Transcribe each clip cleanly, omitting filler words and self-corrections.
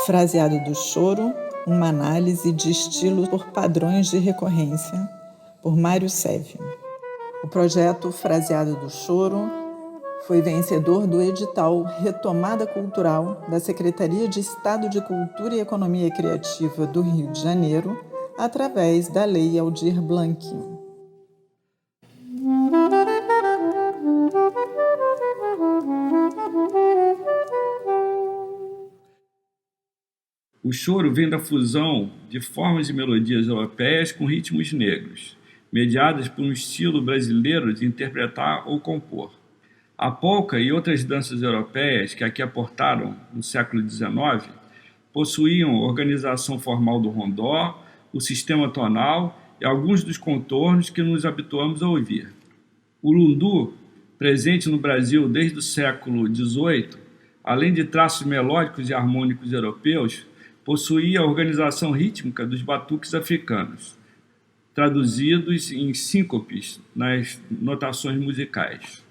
Fraseado do choro, uma análise de estilo por padrões de recorrência, por Mário Seve. O projeto Fraseado do Choro foi vencedor do edital Retomada Cultural da Secretaria de Estado de Cultura e Economia Criativa do Rio de Janeiro, através da Lei Aldir Blanc. O choro vem da fusão de formas e melodias europeias com ritmos negros, mediadas por um estilo brasileiro de interpretar ou compor. A polca e outras danças europeias que aqui aportaram no século XIX possuíam organização formal do rondó, o sistema tonal e alguns dos contornos que nos habituamos a ouvir. O lundu, presente no Brasil desde o século XVIII, além de traços melódicos e harmônicos europeus, possuía a organização rítmica dos batuques africanos, traduzidos em síncopes nas notações musicais.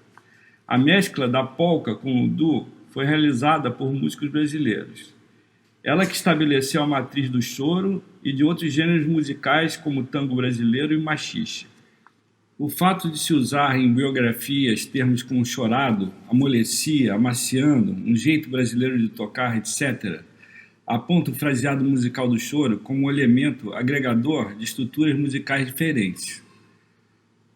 A mescla da polca com o lundu foi realizada por músicos brasileiros. Ela que estabeleceu a matriz do choro e de outros gêneros musicais como o tango brasileiro e machixe. O fato de se usar em biografias termos como chorado, amolecia, amaciando, um jeito brasileiro de tocar, etc., aponta o fraseado musical do choro como um elemento agregador de estruturas musicais diferentes.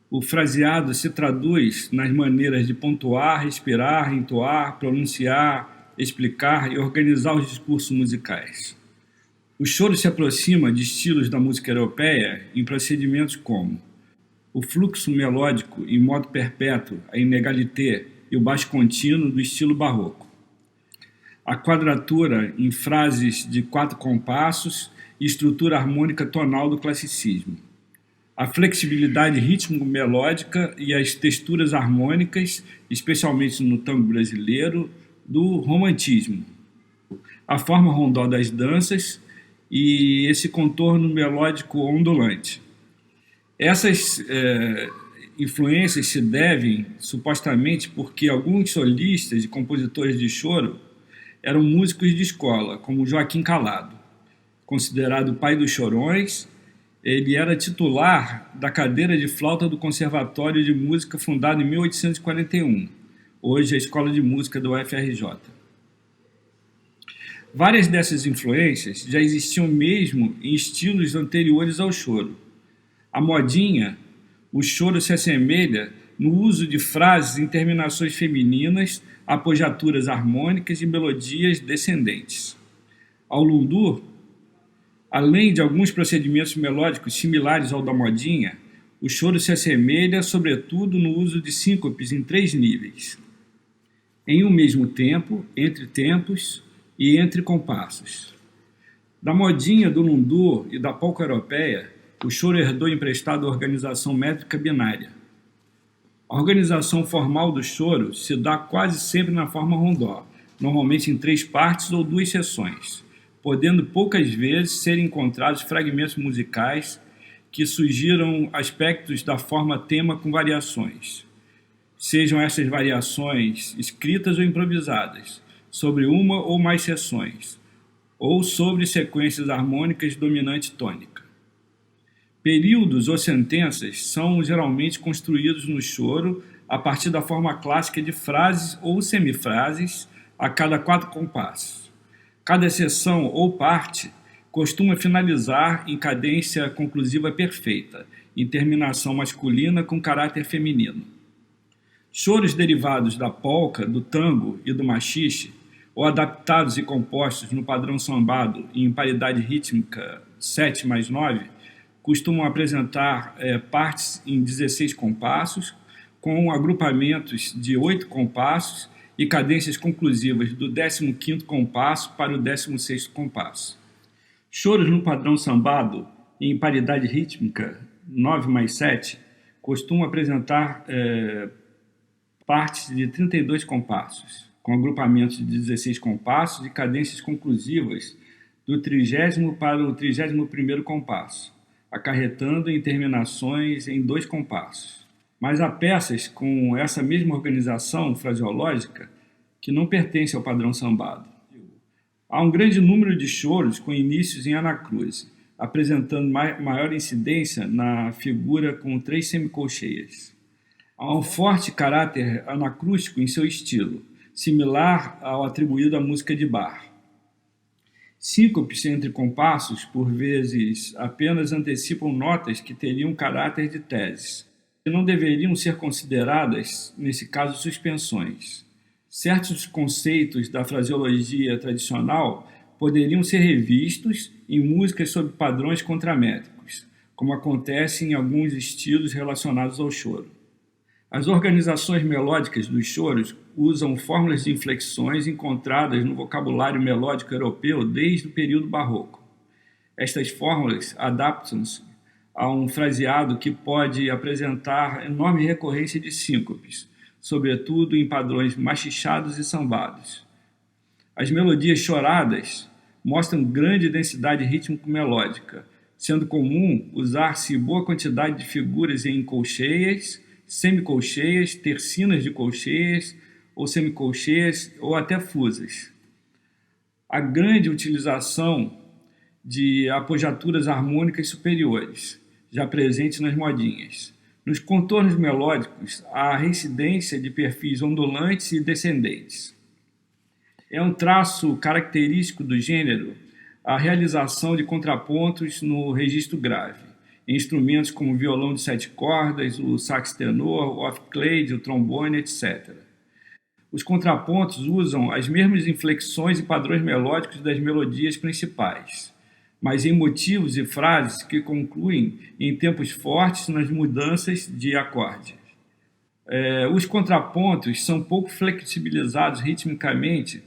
O fraseado se traduz nas maneiras de pontuar, respirar, entoar, pronunciar, explicar e organizar os discursos musicais. O choro se aproxima de estilos da música europeia em procedimentos como o fluxo melódico em modo perpétuo, a inégalité e o baixo contínuo do estilo barroco. A quadratura em frases de 4 compassos e estrutura harmônica tonal do classicismo. A flexibilidade rítmico-melódica e as texturas harmônicas, especialmente no tango brasileiro, do romantismo. A forma rondó das danças e esse contorno melódico ondulante. Essas influências se devem, supostamente, porque alguns solistas e compositores de choro eram músicos de escola, como Joaquim Calado. Considerado o pai dos chorões, ele era titular da cadeira de flauta do Conservatório de Música, fundado em 1841, hoje a Escola de Música do UFRJ. Várias dessas influências já existiam mesmo em estilos anteriores ao choro. A modinha, o choro se assemelha no uso de frases em terminações femininas, apojaturas harmônicas e melodias descendentes. Ao lundu, além de alguns procedimentos melódicos similares ao da modinha, o choro se assemelha, sobretudo, no uso de síncopes em 3 níveis, em um mesmo tempo, entre tempos e entre compassos. Da modinha, do lundu e da polca europeia, o choro herdou emprestado a organização métrica binária. A organização formal do choro se dá quase sempre na forma rondó, normalmente em 3 partes ou 2 seções, podendo poucas vezes ser encontrados fragmentos musicais que sugiram aspectos da forma tema com variações. Sejam essas variações escritas ou improvisadas, sobre uma ou mais seções, ou sobre sequências harmônicas dominante tônica. Períodos ou sentenças são geralmente construídos no choro a partir da forma clássica de frases ou semifrases a cada 4 compassos. Cada seção ou parte costuma finalizar em cadência conclusiva perfeita, em terminação masculina com caráter feminino. Choros derivados da polca, do tango e do machixe, ou adaptados e compostos no padrão sambado em paridade rítmica 7+9, costumam apresentar partes em 16 compassos, com agrupamentos de 8 compassos e cadências conclusivas do 15º compasso para o 16º compasso. Choros no padrão sambado, em paridade rítmica 9+7, costumam apresentar partes de 32 compassos, com agrupamentos de 16 compassos e cadências conclusivas do 30º para o 31º compasso, acarretando em terminações em 2 compassos. Mas há peças com essa mesma organização fraseológica que não pertencem ao padrão sambado. Há um grande número de choros com inícios em anacruse, apresentando maior incidência na figura com 3 semicolcheias. Há um forte caráter anacrústico em seu estilo, similar ao atribuído à música de Bach. Síncopes entre compassos, por vezes, apenas antecipam notas que teriam caráter de teses, e não deveriam ser consideradas, nesse caso, suspensões. Certos conceitos da fraseologia tradicional poderiam ser revistos em músicas sob padrões contramétricos, como acontece em alguns estilos relacionados ao choro. As organizações melódicas dos choros usam fórmulas de inflexões encontradas no vocabulário melódico europeu desde o período barroco. Estas fórmulas adaptam-se a um fraseado que pode apresentar enorme recorrência de síncopes, sobretudo em padrões machichados e sambados. As melodias choradas mostram grande densidade rítmico-melódica, sendo comum usar-se boa quantidade de figuras em colcheias, semicolcheias, tercinas de colcheias ou semicolcheias ou até fusas. A grande utilização de apogiaturas harmônicas superiores, já presentes nas modinhas. Nos contornos melódicos, há a reincidência de perfis ondulantes e descendentes. É um traço característico do gênero a realização de contrapontos no registro grave, em instrumentos como o violão de 7 cordas, o sax tenor, o off-clade, o trombone, etc. Os contrapontos usam as mesmas inflexões e padrões melódicos das melodias principais, mas em motivos e frases que concluem em tempos fortes nas mudanças de acorde. Os contrapontos são pouco flexibilizados ritmicamente,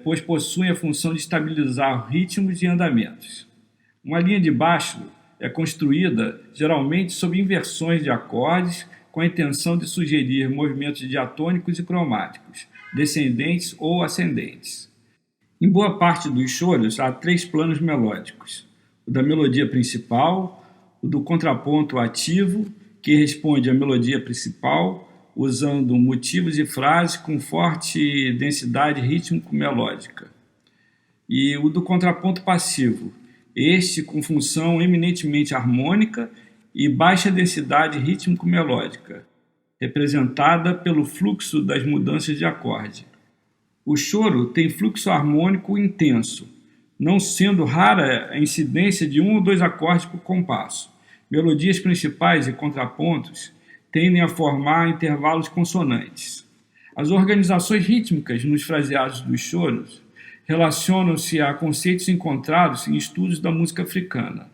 pois possuem a função de estabilizar ritmos e andamentos. Uma linha de baixo é construída geralmente sob inversões de acordes com a intenção de sugerir movimentos diatônicos e cromáticos, descendentes ou ascendentes. Em boa parte dos choros há 3 planos melódicos: o da melodia principal, o do contraponto ativo, que responde à melodia principal, usando motivos e frases com forte densidade rítmico-melódica, e o do contraponto passivo, este com função eminentemente harmônica e baixa densidade rítmico-melódica, representada pelo fluxo das mudanças de acorde. O choro tem fluxo harmônico intenso, não sendo rara a incidência de 1 ou 2 acordes por compasso. Melodias principais e contrapontos tendem a formar intervalos consonantes. As organizações rítmicas nos fraseados dos choros relacionam-se a conceitos encontrados em estudos da música africana,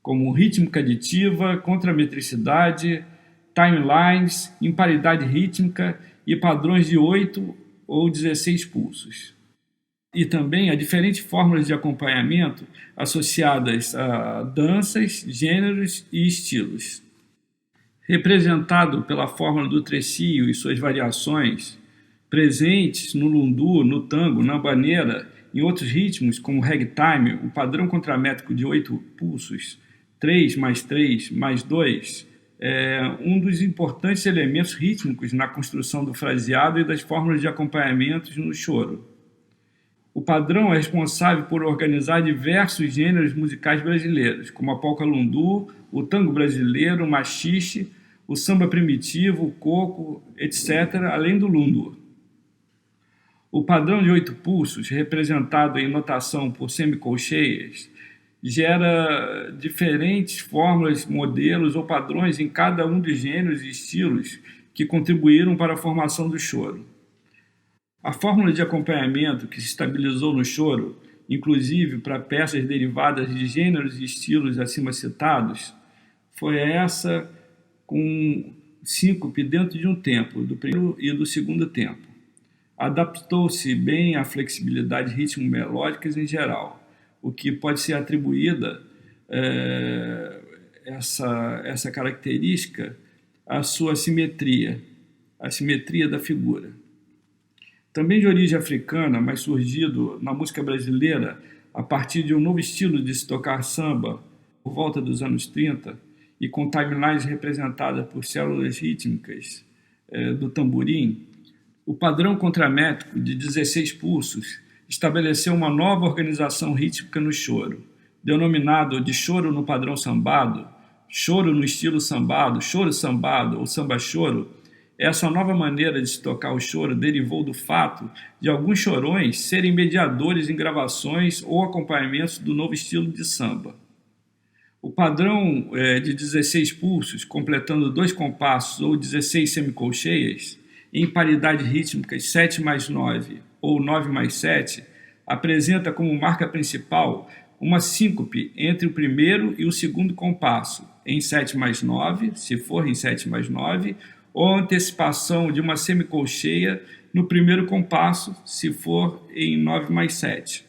como rítmica aditiva, contrametricidade, timelines, imparidade rítmica e padrões de 8 ou 16 pulsos. E também a diferentes fórmulas de acompanhamento associadas a danças, gêneros e estilos. Representado pela fórmula do trecio e suas variações, presentes no lundu, no tango, na bandeira, em outros ritmos como o ragtime, o padrão contramétrico de 8 pulsos, 3 mais 3 mais 2, é um dos importantes elementos rítmicos na construção do fraseado e das fórmulas de acompanhamentos no choro. O padrão é responsável por organizar diversos gêneros musicais brasileiros, como a polca lundu, o tango brasileiro, o machixe, o samba primitivo, o coco, etc., além do lundu. O padrão de 8 pulsos, representado em notação por semicolcheias, gera diferentes fórmulas, modelos ou padrões em cada um dos gêneros e estilos que contribuíram para a formação do choro. A fórmula de acompanhamento que se estabilizou no choro, inclusive para peças derivadas de gêneros e estilos acima citados, foi essa com síncope dentro de um tempo, do primeiro e do segundo tempo. Adaptou-se bem à flexibilidade ritmo-melódicas em geral, o que pode ser atribuída essa característica à sua simetria, a simetria da figura. Também de origem africana, mas surgido na música brasileira a partir de um novo estilo de se tocar samba por volta dos anos 30 e com timelines representadas por células rítmicas do tamborim, o padrão contramétrico de 16 pulsos estabeleceu uma nova organização rítmica no choro, denominado de choro no padrão sambado, choro no estilo sambado, choro sambado ou samba-choro. Essa nova maneira de se tocar o choro derivou do fato de alguns chorões serem mediadores em gravações ou acompanhamentos do novo estilo de samba. O padrão de 16 pulsos, completando 2 compassos ou 16 semicolcheias, em paridade rítmicas 7+9 ou 9+7, apresenta como marca principal uma síncope entre o primeiro e o segundo compasso, em 7+9, se for em 7+9, ou a antecipação de uma semicolcheia no primeiro compasso, se for em 9+7.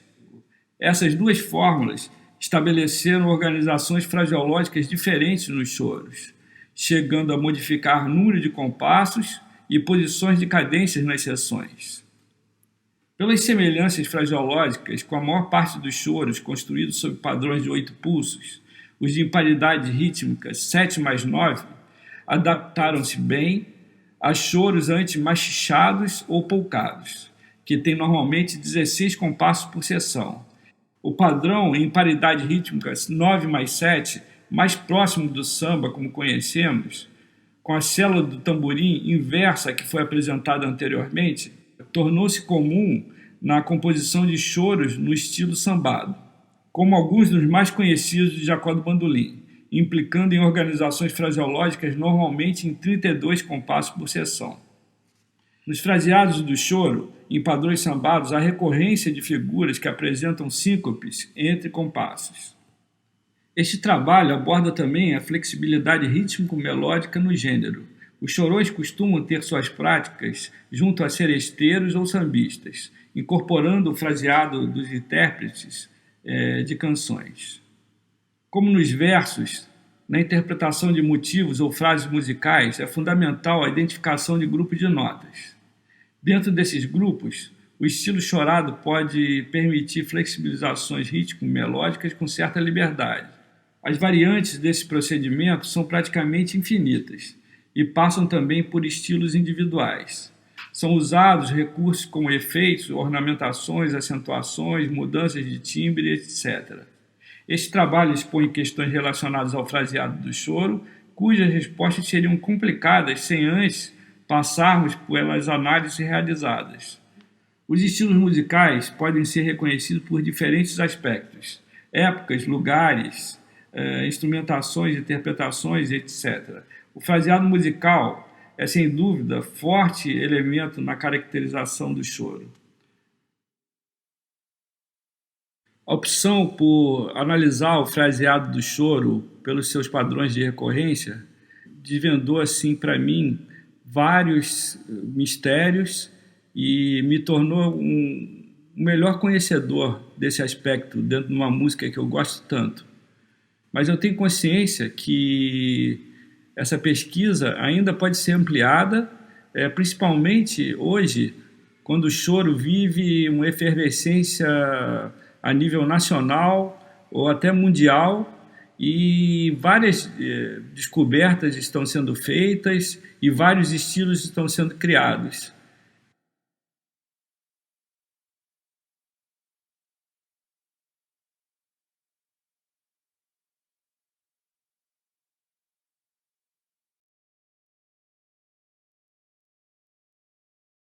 Essas duas fórmulas estabeleceram organizações fraseológicas diferentes nos choros, chegando a modificar número de compassos e posições de cadências nas seções. Pelas semelhanças fraseológicas com a maior parte dos choros construídos sob padrões de 8 pulsos, os de imparidade rítmica 7+9 adaptaram-se bem a choros antes machichados ou polcados, que têm normalmente 16 compassos por seção. O padrão em paridade rítmica 9+7, mais próximo do samba como conhecemos, com a célula do tamborim inversa que foi apresentada anteriormente, tornou-se comum na composição de choros no estilo sambado, como alguns dos mais conhecidos de Jacó do Bandolim, implicando em organizações fraseológicas normalmente em 32 compassos por seção. Nos fraseados do choro, em padrões sambados, há recorrência de figuras que apresentam síncopes entre compassos. Este trabalho aborda também a flexibilidade rítmico-melódica no gênero. Os chorões costumam ter suas práticas junto a seresteiros ou sambistas, incorporando o fraseado dos intérpretes de canções. Como nos versos, na interpretação de motivos ou frases musicais, é fundamental a identificação de grupos de notas. Dentro desses grupos, o estilo chorado pode permitir flexibilizações rítmico-melódicas com certa liberdade. As variantes desse procedimento são praticamente infinitas e passam também por estilos individuais. São usados recursos como efeitos, ornamentações, acentuações, mudanças de timbre, etc. Este trabalho expõe questões relacionadas ao fraseado do choro, cujas respostas seriam complicadas sem antes passarmos pelas análises realizadas. Os estilos musicais podem ser reconhecidos por diferentes aspectos: épocas, lugares, instrumentações, interpretações, etc. O fraseado musical é, sem dúvida, forte elemento na caracterização do choro. A opção por analisar o fraseado do choro pelos seus padrões de recorrência desvendou, assim, para mim, vários mistérios e me tornou um melhor conhecedor desse aspecto dentro de uma música que eu gosto tanto. Mas eu tenho consciência que essa pesquisa ainda pode ser ampliada, principalmente hoje, quando o choro vive uma efervescência a nível nacional ou até mundial, e várias descobertas estão sendo feitas e vários estilos estão sendo criados.